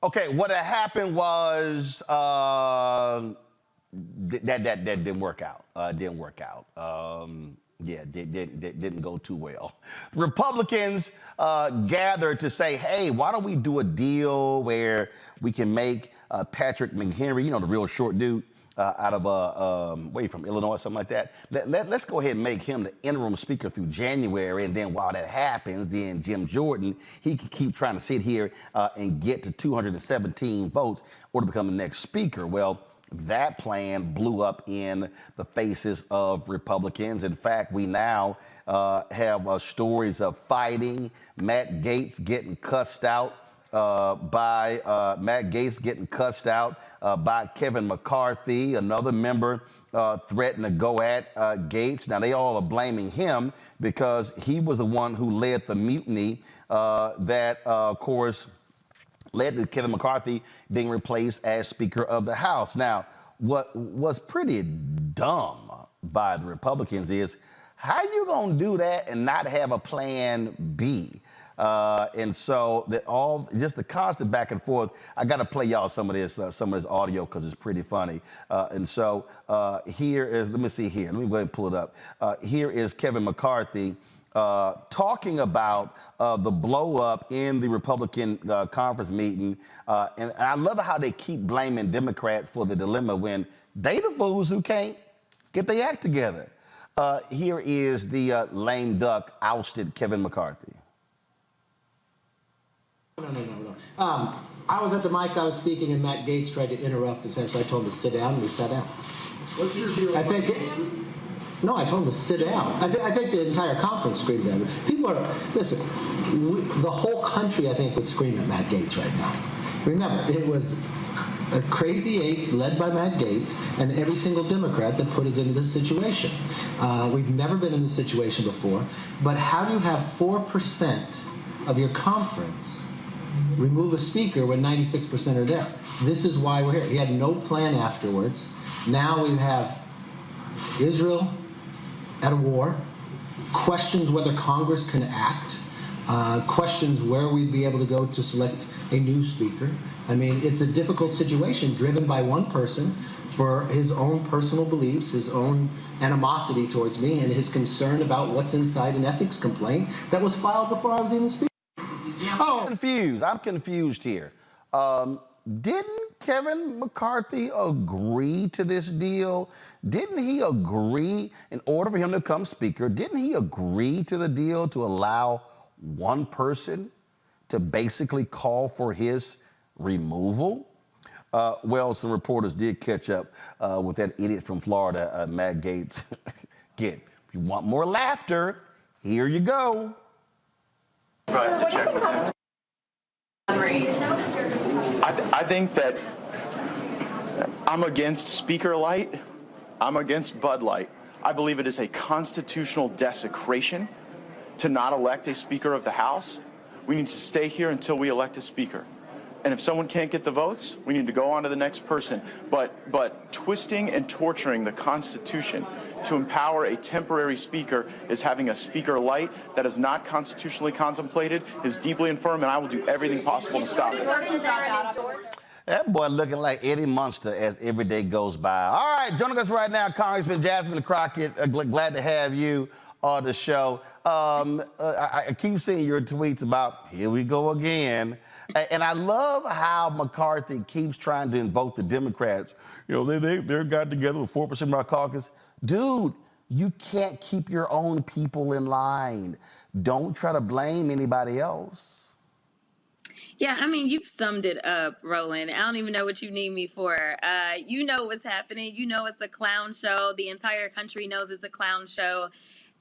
Okay, what had happened was that didn't work out. Didn't go too well. Republicans gathered to say, hey, why don't we do a deal where we can make Patrick McHenry, you know, the real short dude, out of from Illinois, something like that. Let's go ahead and make him the interim speaker through January, and then while that happens, then Jim Jordan, he can keep trying to sit here and get to 217 votes or to become the next speaker. Well, that plan blew up in the faces of Republicans. In fact, we now have stories of fighting, Matt Gaetz getting cussed out by Kevin McCarthy. Another member threatened to go at Gaetz. Now, they all are blaming him because he was the one who led the mutiny that, of course, led to Kevin McCarthy being replaced as Speaker of the House. Now, what was pretty dumb by the Republicans is, how you gonna do that and not have a plan B? And so just the constant back and forth. I got to play y'all some of this audio because it's pretty funny. And so here is, let me see here. Let me go ahead and pull it up. Here is Kevin McCarthy talking about the blow up in the Republican conference meeting. And I love how they keep blaming Democrats for the dilemma when they the fools who can't get their act together. Here is the lame duck ousted Kevin McCarthy. No. I was at the mic, I was speaking, and Matt Gaetz tried to interrupt us, so I told him to sit down, and he sat down. What's your deal? I told him to sit down. I think the entire conference screamed at him. People are, listen, the whole country, I think, would scream at Matt Gaetz right now. Remember, it was a crazy eights led by Matt Gaetz and every single Democrat that put us into this situation. We've never been in this situation before, but how do you have 4% of your conference remove a speaker when 96% are there? This is why we're here. He had no plan afterwards. Now we have Israel at a war, questions whether Congress can act, questions where we'd be able to go to select a new speaker. I mean, it's a difficult situation driven by one person for his own personal beliefs, his own animosity towards me, and his concern about what's inside an ethics complaint that was filed before I was even speaking. I'm confused here. Didn't Kevin McCarthy agree to this deal? Didn't he agree, in order for him to become speaker, didn't he agree to the deal to allow one person to basically call for his removal? Well, some reporters did catch up with that idiot from Florida, Matt Gaetz. Again, if you want more laughter, here you go. I think that I'm against Speaker Light. I'm against Bud Light. I believe it is a constitutional desecration to not elect a Speaker of the House. We need to stay here until we elect a Speaker. And if someone can't get the votes, we need to go on to the next person. But twisting and torturing the Constitution to empower a temporary speaker is having a Speaker Light that is not constitutionally contemplated, is deeply infirm, and I will do everything possible to stop it. That boy looking like Eddie Munster as every day goes by. All right, joining us right now, Congressman Jasmine Crockett. Glad to have you on the show. I keep seeing your tweets about, here we go again. And I love how McCarthy keeps trying to invoke the Democrats. You know, they're got together with 4% of our caucus. Dude, you can't keep your own people in line. Don't try to blame anybody else. Yeah, I mean, you've summed it up, Roland. I don't even know what you need me for. You know what's happening. You know it's a clown show. The entire country knows it's a clown show.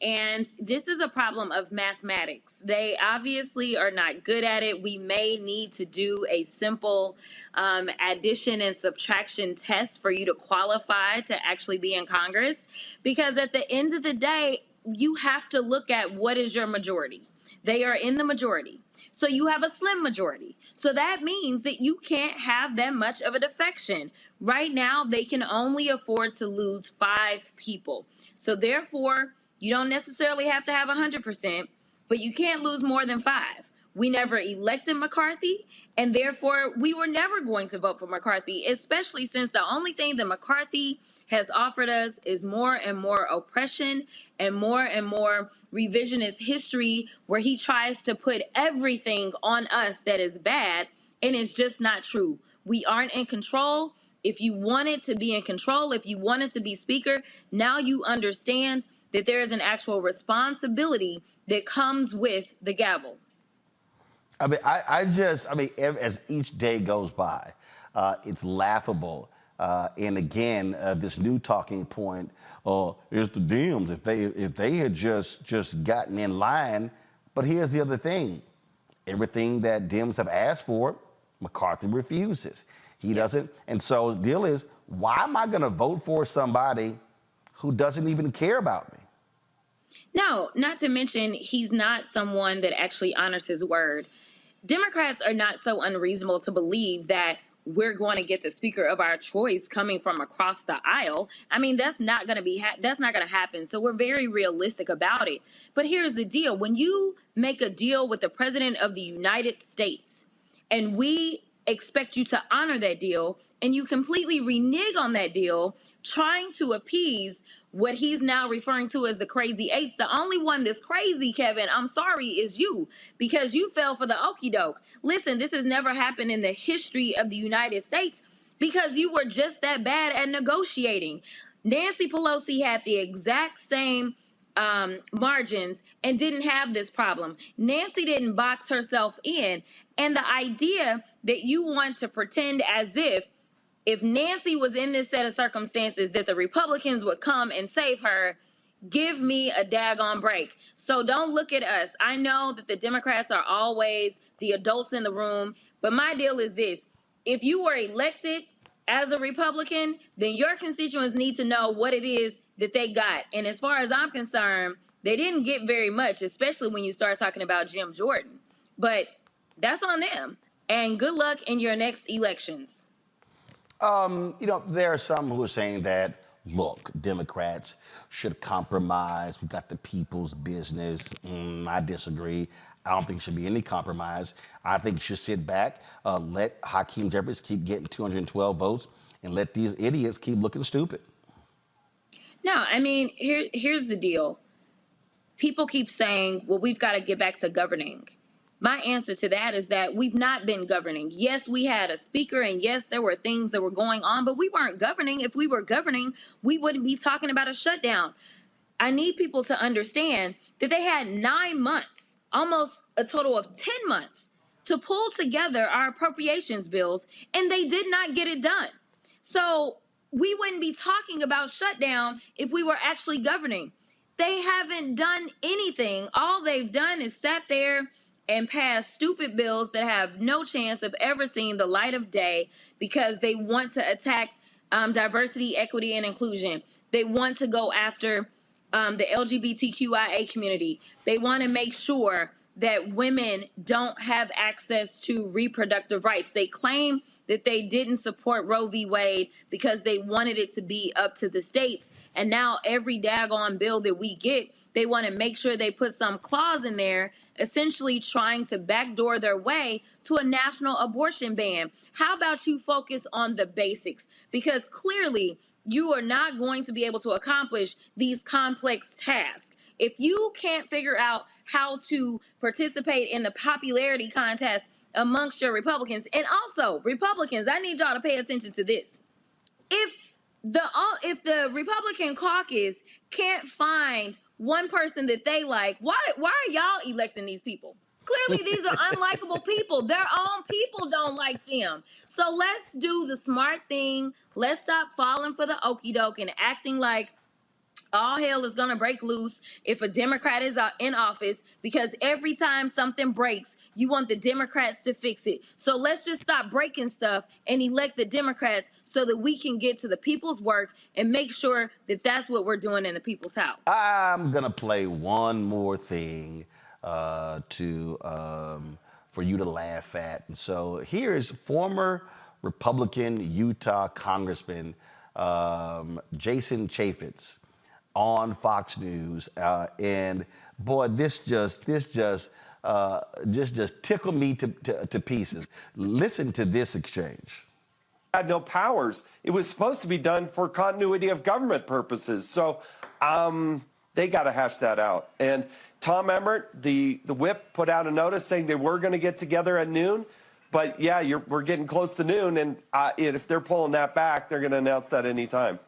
And this is a problem of mathematics. They obviously are not good at it. We may need to do a simple addition and subtraction test for you to qualify to actually be in Congress. Because at the end of the day, you have to look at what is your majority. They are in the majority. So you have a slim majority. So that means that you can't have that much of a defection. Right now, they can only afford to lose 5 people. So therefore, you don't necessarily have to have 100%, but you can't lose more than 5. We never elected McCarthy, and therefore we were never going to vote for McCarthy, especially since the only thing that McCarthy has offered us is more and more oppression and more revisionist history where he tries to put everything on us that is bad, and it's just not true. We aren't in control. If you wanted to be in control, if you wanted to be speaker, now you understand that there is an actual responsibility that comes with the gavel. I mean, as each day goes by, it's laughable. And again, this new talking point is the Dems. If they had just gotten in line, but here's the other thing: everything that Dems have asked for, McCarthy refuses. He doesn't, and so the deal is, why am I going to vote for somebody who doesn't even care about me? No, not to mention he's not someone that actually honors his word. Democrats are not so unreasonable to believe that we're going to get the speaker of our choice coming from across the aisle. I mean, that's not going to happen. So we're very realistic about it. But here's the deal. When you make a deal with the president of the United States and we expect you to honor that deal and you completely renege on that deal, trying to appease what he's now referring to as the crazy eights. The only one that's crazy, Kevin, I'm sorry, is you, because you fell for the okie doke. Listen, this has never happened in the history of the United States because you were just that bad at negotiating. Nancy Pelosi had the exact same margins and didn't have this problem. Nancy didn't box herself in. And the idea that you want to pretend as if Nancy was in this set of circumstances that the Republicans would come and save her, give me a daggone break. So don't look at us. I know that the Democrats are always the adults in the room, but my deal is this. If you were elected as a Republican, then your constituents need to know what it is that they got. And as far as I'm concerned, they didn't get very much, especially when you start talking about Jim Jordan. But that's on them. And good luck in your next elections. There are some who are saying that, look, Democrats should compromise. We've got the people's business. I disagree. I don't think there should be any compromise. I think you should sit back, let Hakeem Jeffries keep getting 212 votes, and let these idiots keep looking stupid. No, I mean, here's the deal. People keep saying, well, we've got to get back to governing. My answer to that is that we've not been governing. Yes, we had a speaker, and yes, there were things that were going on, but we weren't governing. If we were governing, we wouldn't be talking about a shutdown. I need people to understand that they had 9 months, almost a total of 10 months, to pull together our appropriations bills, and they did not get it done. So we wouldn't be talking about shutdown if we were actually governing. They haven't done anything. All they've done is sat there and pass stupid bills that have no chance of ever seeing the light of day because they want to attack diversity, equity, and inclusion. They want to go after the LGBTQIA community. They want to make sure that women don't have access to reproductive rights. They claim that they didn't support Roe v. Wade because they wanted it to be up to the states. And now every daggone bill that we get, they want to make sure they put some clause in there, essentially trying to backdoor their way to a national abortion ban. How about you focus on the basics? Because clearly you are not going to be able to accomplish these complex tasks. If you can't figure out how to participate in the popularity contest amongst your Republicans, and also Republicans, I need y'all to pay attention to this. If the Republican caucus can't find one person that they like, why are y'all electing these people? Clearly, these are unlikable people. Their own people don't like them. So let's do the smart thing. Let's stop falling for the okie doke and acting like all hell is going to break loose if a Democrat is in office, because every time something breaks, you want the Democrats to fix it. So let's just stop breaking stuff and elect the Democrats so that we can get to the people's work and make sure that that's what we're doing in the people's house. I'm going to play one more thing for you to laugh at. And so here is former Republican Utah Congressman Jason Chaffetz on Fox News, and boy, this just just tickle me to pieces. Listen to this exchange. Had no powers. It was supposed to be done for continuity of government purposes. So they got to hash that out. And Tom Emmert, the whip, put out a notice saying they were going to get together at noon. But yeah, we're getting close to noon, and if they're pulling that back, they're going to announce that any time.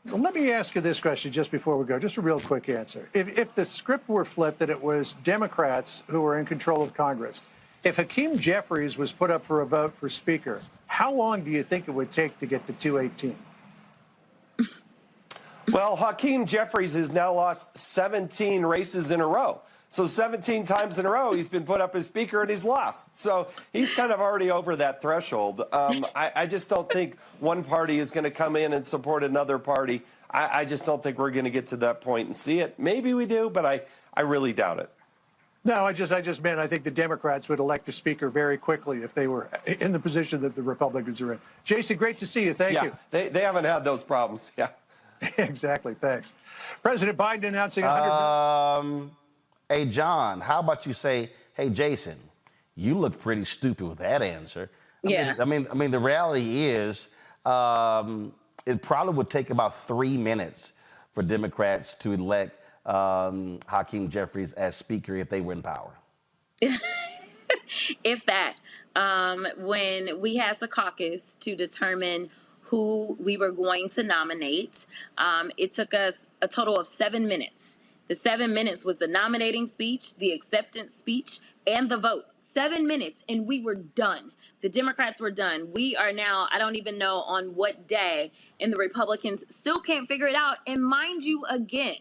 Well, let me ask you this question just before we go, just a real quick answer. If the script were flipped that it was Democrats who were in control of Congress, if Hakeem Jeffries was put up for a vote for Speaker, how long do you think it would take to get to 218? Well, Hakeem Jeffries has now lost 17 races in a row. So 17 times in a row, he's been put up as Speaker and he's lost. So he's kind of already over that threshold. I just don't think one party is going to come in and support another party. I just don't think we're going to get to that point and see it. Maybe we do, but I really doubt it. No, I just meant I think the Democrats would elect a Speaker very quickly if they were in the position that the Republicans are in. Jason, great to see you. Thank you. They haven't had those problems. Yeah. Exactly. Thanks. President Biden announcing $100 million. Hey, John, how about you say, hey, Jason, you look pretty stupid with that answer. I mean, the reality is it probably would take about 3 minutes for Democrats to elect Hakeem Jeffries as Speaker if they were in power. If that. When we had to caucus to determine who we were going to nominate, it took us a total of 7 minutes. The 7 minutes was the nominating speech, the acceptance speech, and the vote. 7 minutes, and we were done. The Democrats were done. We are now, I don't even know on what day, and the Republicans still can't figure it out. And mind you, again,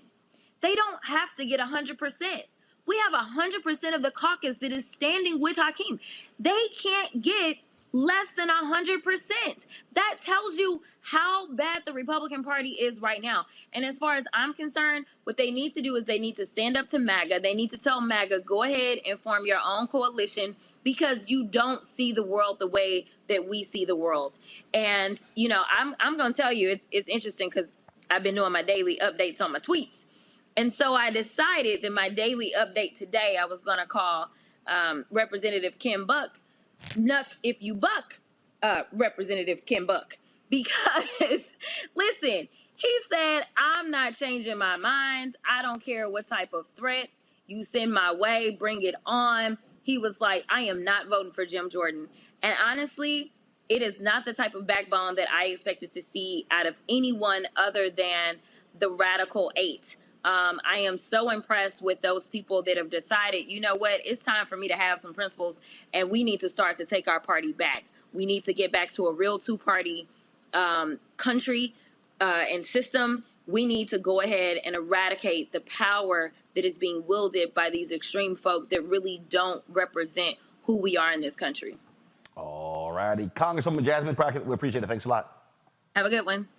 they don't have to get 100%. We have 100% of the caucus that is standing with Hakeem. They can't get less than 100%. That tells you how bad the Republican Party is right now. And as far as I'm concerned, what they need to do is they need to stand up to MAGA. They need to tell MAGA, go ahead and form your own coalition because you don't see the world the way that we see the world. And, you know, I'm going to tell you, it's interesting because I've been doing my daily updates on my tweets. And so I decided that my daily update today, I was going to call Representative Kim Buck, Nuck If You Buck, Representative Kim Buck. Because, listen, he said, I'm not changing my mind. I don't care what type of threats you send my way. Bring it on. He was like, I am not voting for Jim Jordan. And honestly, it is not the type of backbone that I expected to see out of anyone other than the Radical 8. I am so impressed with those people that have decided, you know what, it's time for me to have some principles and we need to start to take our party back. We need to get back to a real two-party country and system. We need to go ahead and eradicate the power that is being wielded by these extreme folk that really don't represent who we are in this country. All righty. Congresswoman Jasmine Crockett, we appreciate it. Thanks a lot. Have a good one.